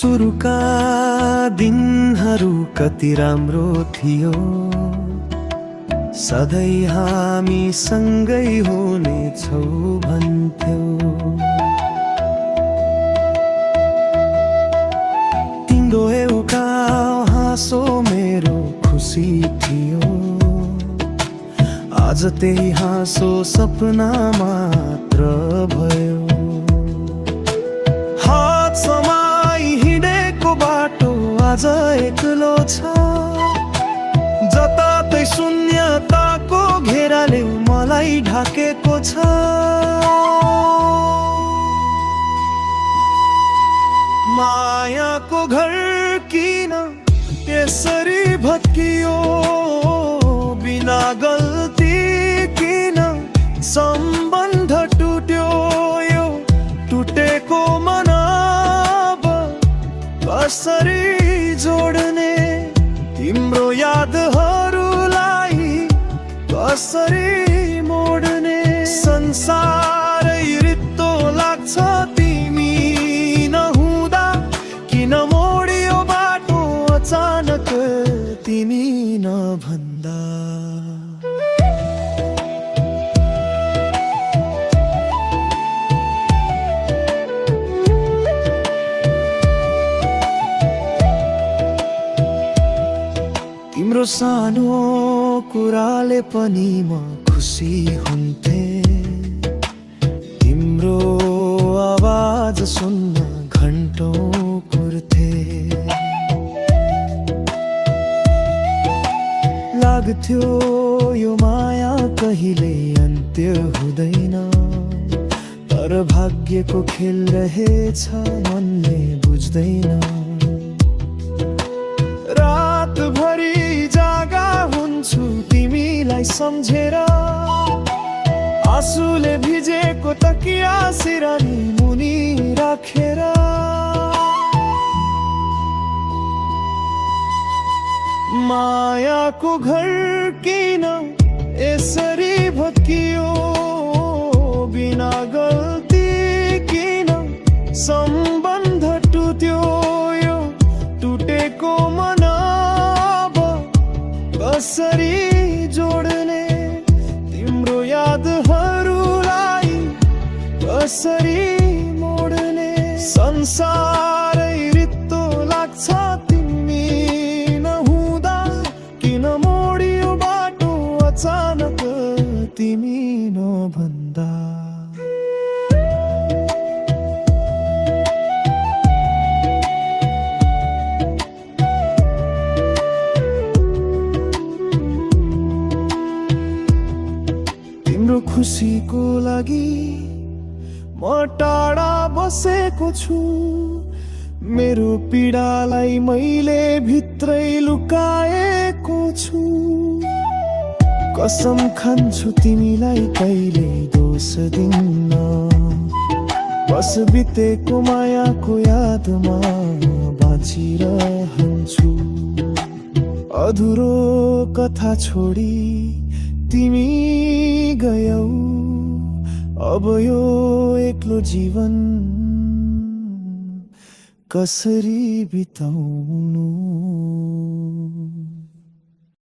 सुरुका दिनहरू कति राम्रो थियो, सधैँ हामी सँगै हुनेछौ भन्थ्यौ। तिम्रो एउटा हाँसो मेरो खुसी थियो, आज त्यही हाँसो सपना मात्र भयो। हात समाई हिँडेको बाटो आज एक्लो छ, जतातै शून्यताको घेराले मलाई ढाकेको छ। मायाको घर किन यसरी भत्कियो, बिना गल्ती किन सम्बन्ध टुट्यो। यो टुटेको मन अब कसरी जोड्ने, तिम्रो यादहरूलाई कसरी मोड्ने। संसारै रित्तो लाग्छ तिमी नहुँदा, किन मोडियो बाटो अचानक तिमी नभन्दा। तिम्रो सानो कुराले पनि म खुसी हुन्थे, तिम्रो आवाज सुन्न घन्टौं कुर्थे। लाग्थ्यो यो माया कहिले अन्त्य हुँदैन, तर भाग्यको खेल रहेछ मनले बुझ्दैन। रातभरि जागा हुन्छु तिमीलाई सम्झेर, आँसुले भिजेको तकिया सिरानी मुनि राखेर। मायाको घर किन यसरी भत्कियो, बिना गल्ती किन सम्बन्ध टुट्यो। यो टुटेको मन अब कसरी जोड्ने, तिम्रो यादहरूलाई कसरी मोड्ने। संसारै रित्तो लाग्छ तिमी नहुँदा, किन मोडियो बाटो अचानक तिमी नभन्दा। तिम्रो खुसीको लागि म टाढा बसेको छु, मेरो पीडालाई मैले भित्रै लुकाएको छु। कसम खान्छु तिमीलाई कहिले दोष दिन्न, बस बितेको मायाको यादमा बाँचिरहन्छु। अधुरो कथा छोडी तिमी गयौ, अब यो एक्लो जीवन कसरी बिताउनु।